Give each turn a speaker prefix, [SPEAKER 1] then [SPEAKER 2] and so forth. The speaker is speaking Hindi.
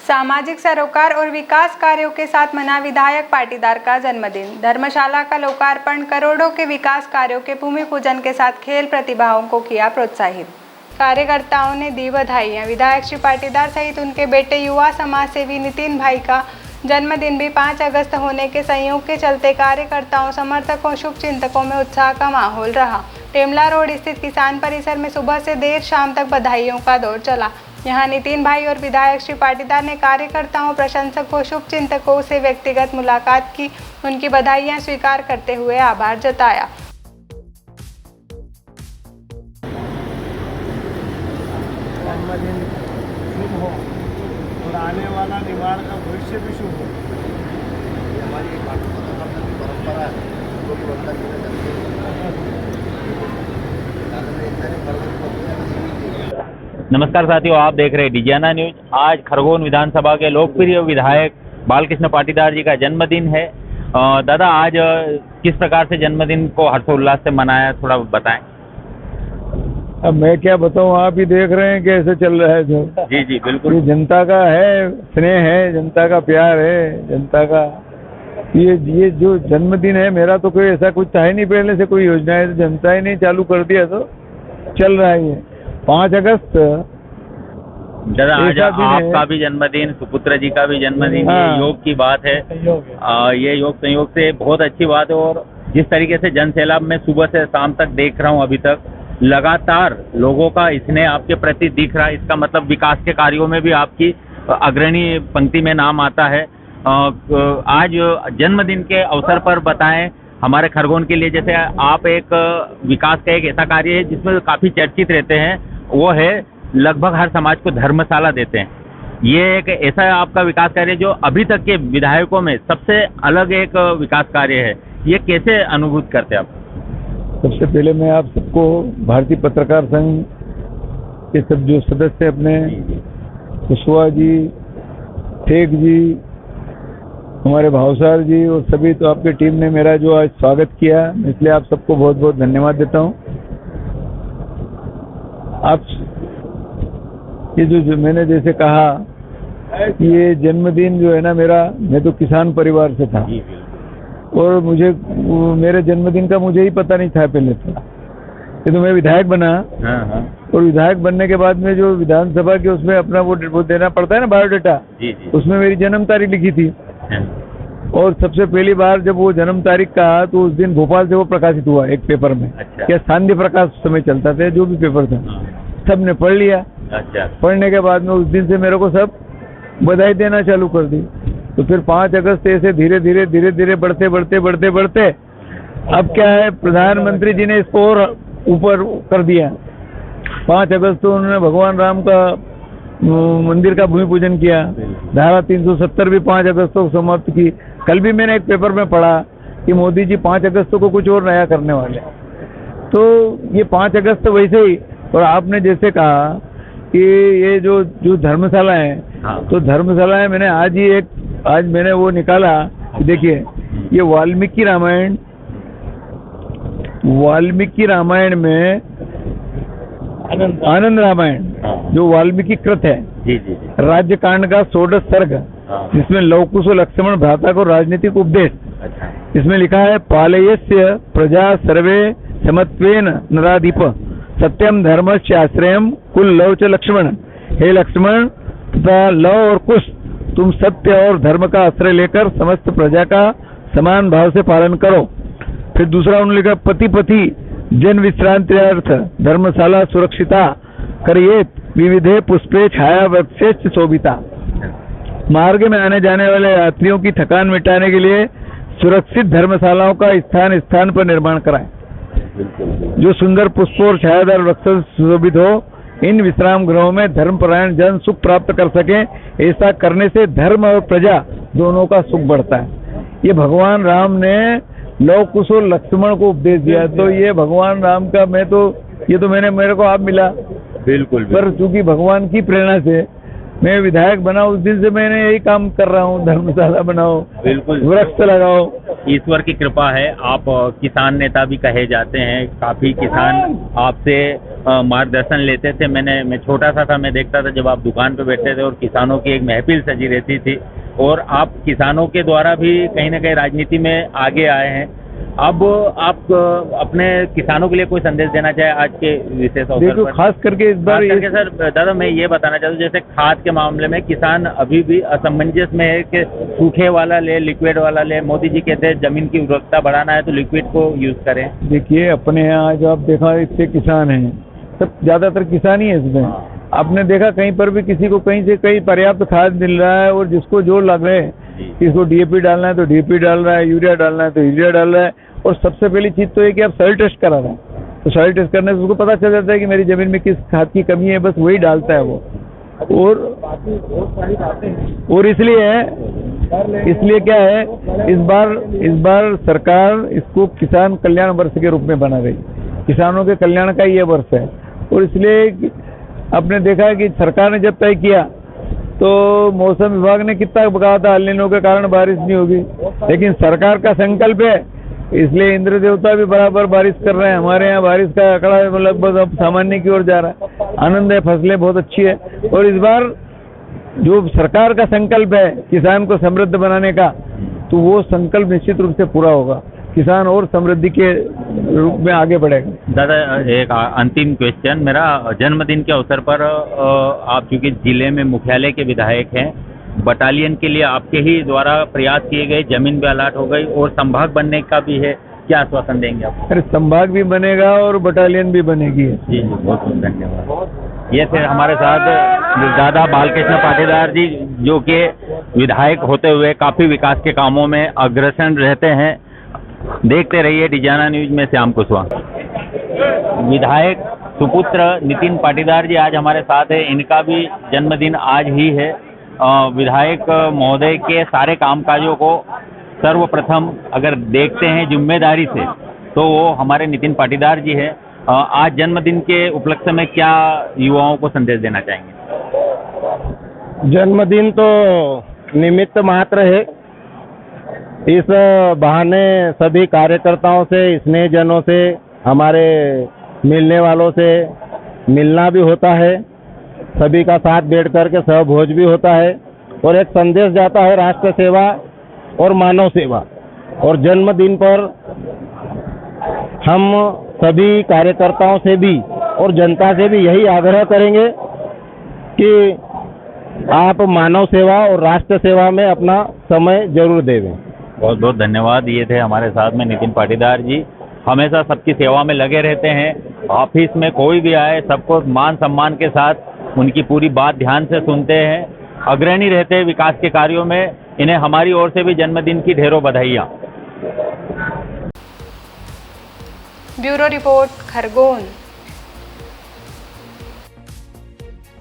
[SPEAKER 1] सामाजिक सरोकार और विकास कार्यों के साथ मना विधायक पाटीदार का जन्मदिन। धर्मशाला का लोकार्पण, करोड़ों के विकास कार्यों के भूमि पूजन के साथ खेल प्रतिभाओं को किया प्रोत्साहित। कार्यकर्ताओं ने दी बधाइयां। विधायक श्री पाटीदार सहित उनके बेटे युवा समाज सेवी नितिन भाई का जन्मदिन भी 5 अगस्त होने के संयोग के चलते कार्यकर्ताओं, समर्थकों, शुभचिंतकों में उत्साह का माहौल रहा। टेमला रोड स्थित किसान परिसर में सुबह से देर शाम तक बधाइयों का दौर चला। यहां नितिन भाई और विधायक श्री पाटीदार ने कार्यकर्ताओं, प्रशंसकों, शुभचिंतकों से व्यक्तिगत मुलाकात की, उनकी बधाइयां स्वीकार करते हुए आभार जताया।
[SPEAKER 2] जन्मदिन शुभ हो और आने वाला निर्माण का भविष्य भी शुभ हो।
[SPEAKER 3] हमारी परंपरा है, लोग बदला
[SPEAKER 4] नमस्कार साथियों, आप देख रहे हैं डिजियाना न्यूज। आज खरगोन विधानसभा के लोकप्रिय विधायक बालकृष्ण पाटीदार जी का जन्मदिन है। दादा, आज किस प्रकार से जन्मदिन को हर्षोल्लास से मनाया, थोड़ा बताएं।
[SPEAKER 2] अब मैं क्या बताऊं, आप ही देख रहे हैं कैसे चल रहा है जो।
[SPEAKER 4] जी जी बिल्कुल।
[SPEAKER 2] ये जनता का है स्नेह है, जनता का प्यार है, जनता का ये जो जन्मदिन है मेरा, तो कोई ऐसा कुछ था ही नहीं पहले से, कोई योजना है तो जनता ही नहीं चालू कर दिया तो चल रहा है। 5 अगस्त
[SPEAKER 4] दादा, आज आपका भी जन्मदिन, सुपुत्र जी का भी जन्मदिन, ये योग की बात है। ये योग संयोग से बहुत अच्छी बात है। और जिस तरीके से जन सैलाब में सुबह से शाम तक देख रहा हूँ, अभी तक लगातार लोगों का इसने आपके प्रति दिख रहा है। इसका मतलब विकास के कार्यों में भी आपकी अग्रणी पंक्ति में नाम आता है। आज जन्मदिन के अवसर पर बताएं हमारे खरगोन के लिए, जैसे आप एक विकास का एक ऐसा कार्य है जिसमें काफ़ी चर्चित रहते हैं, वो है लगभग हर समाज को धर्मशाला देते हैं। ये एक ऐसा आपका विकास कार्य जो अभी तक के विधायकों में सबसे अलग एक विकास कार्य है। ये कैसे अनुभूत करते हैं आप?
[SPEAKER 2] सबसे पहले मैं आप सबको, भारतीय पत्रकार संघ के सब जो सदस्य अपने, कुशवाहा जी, शेख जी, हमारे भावसार जी और सभी, तो आपकी टीम ने मेरा जो आज स्वागत किया, इसलिए आप सबको बहुत बहुत धन्यवाद देता हूँ। आप ये जो मैंने जैसे कहा कि ये जन्मदिन जो है ना मेरा, मैं तो किसान परिवार से था और मेरे जन्मदिन का मुझे ही पता नहीं था पहले तो। ये तो मैं विधायक बना और विधायक बनने के बाद में जो विधानसभा के उसमें अपना वो देना पड़ता है ना, बायोडाटा, उसमें मेरी जन्म तारीख लिखी थी। और सबसे पहली बार जब वो जन्म तारीख का, तो उस दिन भोपाल से वो प्रकाशित हुआ एक पेपर में। क्या सांध्य प्रकाश उस समय चलता था, जो भी पेपर था, सबने पढ़ लिया। पढ़ने के बाद में उस दिन से मेरे को सब बधाई देना चालू कर दी। तो फिर 5 अगस्त ऐसे धीरे धीरे बढ़ते अब क्या है, प्रधानमंत्री जी ने इसको और ऊपर कर दिया। 5 अगस्त तो उन्होंने भगवान राम का मंदिर का भूमि पूजन किया। धारा 370 भी 5 अगस्त को समाप्त की। कल भी मैंने एक पेपर में पढ़ा कि मोदी जी 5 अगस्त को कुछ और नया करने वाले। तो ये 5 अगस्त वैसे ही। और आपने जैसे कहा कि ये जो धर्मशाला है, तो धर्मशाला है, मैंने आज मैंने वो निकाला। देखिए, ये वाल्मीकि रामायण में आनंद रामायण जो वाल्मीकि कृत है, राज्यकांड का 16 सर्ग, जिसमें लवकुश लक्ष्मण भ्राता को राजनीतिक उपदेश, इसमें लिखा है, पालयस्य प्रजा सर्वे समत्वेन नराधिप सत्यम धर्मस्य आश्रयम कुल लव च लक्ष्मण। हे लक्ष्मण तथा लव और कुश, तुम सत्य और धर्म का आश्रय लेकर समस्त प्रजा का समान भाव से पालन करो। फिर दूसरा उन्होंने लिखा, पति जन विश्रांत्यर्थ धर्मशाला सुरक्षिता करिएत विविधे पुष्पे छाया वृक्षेश्च शोभिता। मार्ग में आने जाने वाले यात्रियों की थकान मिटाने के लिए सुरक्षित धर्मशालाओं का स्थान स्थान पर निर्माण कराएं, जो सुंदर पुष्पों और छायादार वृक्षों से सुशोभित हो। इन विश्राम गृहों में धर्मपरायण जन सुख प्राप्त कर सके। ऐसा करने से धर्म और प्रजा दोनों का सुख बढ़ता है। ये भगवान राम ने लव कुश और लक्ष्मण को उपदेश दिया। तो ये भगवान राम का मेरे को आप मिला बिल्कुल। पर चूंकि भगवान की प्रेरणा से मैं विधायक बना, उस दिन से मैंने यही काम कर रहा हूँ, धर्मशाला बनाओ, बिल्कुल, वृक्ष लगाओ।
[SPEAKER 4] ईश्वर की कृपा है। आप किसान नेता भी कहे जाते हैं, काफी किसान आपसे मार्गदर्शन लेते थे। मैं छोटा सा था, मैं देखता था जब आप दुकान पे बैठते थे और किसानों की एक महफिल सजी रहती थी, और आप किसानों के द्वारा भी कहीं ना कहीं राजनीति में आगे आए हैं। अब आप अपने किसानों के लिए कोई संदेश देना चाहे आज के विशेष अवसर
[SPEAKER 2] देखो,
[SPEAKER 4] पर?
[SPEAKER 2] खास करके इस बार
[SPEAKER 4] खास करके सर दादा मैं ये बताना चाहता हूँ, जैसे खाद के मामले में किसान अभी भी असमंजस में है कि सूखे वाला ले, लिक्विड वाला ले। मोदी जी कहते हैं जमीन की उर्वरकता बढ़ाना है तो लिक्विड को यूज करें।
[SPEAKER 2] देखिए, अपने यहाँ जो आप देखा इतने किसान हैं, सब ज्यादातर किसान ही है इसमें। आपने देखा कहीं पर भी किसी को कहीं से कहीं पर्याप्त खाद मिल रहा है, और जिसको जो लग रहे हैं, किसको डीएपी डालना है तो डीएपी डाल रहा है, यूरिया डालना है तो यूरिया डाल रहा है। और सबसे पहली चीज तो ये कि आप सॉइल टेस्ट करा रहे हैं, तो सॉइल टेस्ट करने से उसको पता चल जाता है कि मेरी जमीन में किस खाद की कमी है, बस वही डालता है वो। और इसलिए क्या है, इस बार सरकार इसको किसान कल्याण वर्ष के रूप में बना रही, किसानों के कल्याण का ये वर्ष है। और इसलिए आपने देखा है कि सरकार ने जब तय किया तो मौसम विभाग ने कितना कहा था एल नीनो के कारण बारिश नहीं होगी, लेकिन सरकार का संकल्प है, इसलिए इंद्र देवता भी बराबर बारिश कर रहे हैं। हमारे यहाँ बारिश का आंकड़ा लगभग अब सामान्य की ओर जा रहा है। आनंद है, फसलें बहुत अच्छी है। और इस बार जो सरकार का संकल्प है किसान को समृद्ध बनाने का, तो वो संकल्प निश्चित रूप से पूरा होगा, किसान और समृद्धि के रूप में आगे बढ़ेगा।
[SPEAKER 4] दादा एक अंतिम क्वेश्चन मेरा, जन्मदिन के अवसर पर आप चूंकि जिले में मुख्यालय के विधायक हैं, बटालियन के लिए आपके ही द्वारा प्रयास किए गए, जमीन भी अलाट हो गई और संभाग बनने का भी है, क्या आश्वासन देंगे आप?
[SPEAKER 2] अरे संभाग भी बनेगा और बटालियन भी बनेगी।
[SPEAKER 4] जी बहुत बहुत धन्यवाद। ये थे हमारे साथ दादा बालकृष्ण पाटीदार जी, जो कि विधायक होते हुए काफ़ी विकास के कामों में अग्रसर रहते हैं। देखते रहिए डिजाना न्यूज में श्याम कुशवाहा। विधायक सुपुत्र नितिन पाटीदार जी आज हमारे साथ है, इनका भी जन्मदिन आज ही है। विधायक महोदय के सारे कामकाजों को सर्वप्रथम अगर देखते हैं जिम्मेदारी से, तो वो हमारे नितिन पाटीदार जी है। आज जन्मदिन के उपलक्ष्य में क्या युवाओं को संदेश देना चाहेंगे?
[SPEAKER 5] जन्मदिन तो निमित्त मात्र है, इस बहाने सभी कार्यकर्ताओं से, स्नेहजनों से, हमारे मिलने वालों से मिलना भी होता है, सभी का साथ बैठ करके सहभोज भी होता है, और एक संदेश जाता है राष्ट्र सेवा और मानव सेवा। और जन्मदिन पर हम सभी कार्यकर्ताओं से भी और जनता से भी यही आग्रह करेंगे कि आप मानव सेवा और राष्ट्र सेवा में अपना समय जरूर देवें।
[SPEAKER 4] बहुत बहुत धन्यवाद। ये थे हमारे साथ में नितिन पाटीदार जी, हमेशा सबकी सेवा में लगे रहते हैं। ऑफिस में कोई भी आए सबको मान सम्मान के साथ उनकी पूरी बात ध्यान से सुनते हैं, अग्रणी रहते हैं विकास के कार्यों में। इन्हें हमारी ओर से भी जन्मदिन की ढेरों बधाइयाँ।
[SPEAKER 1] Bureau report, Khargone.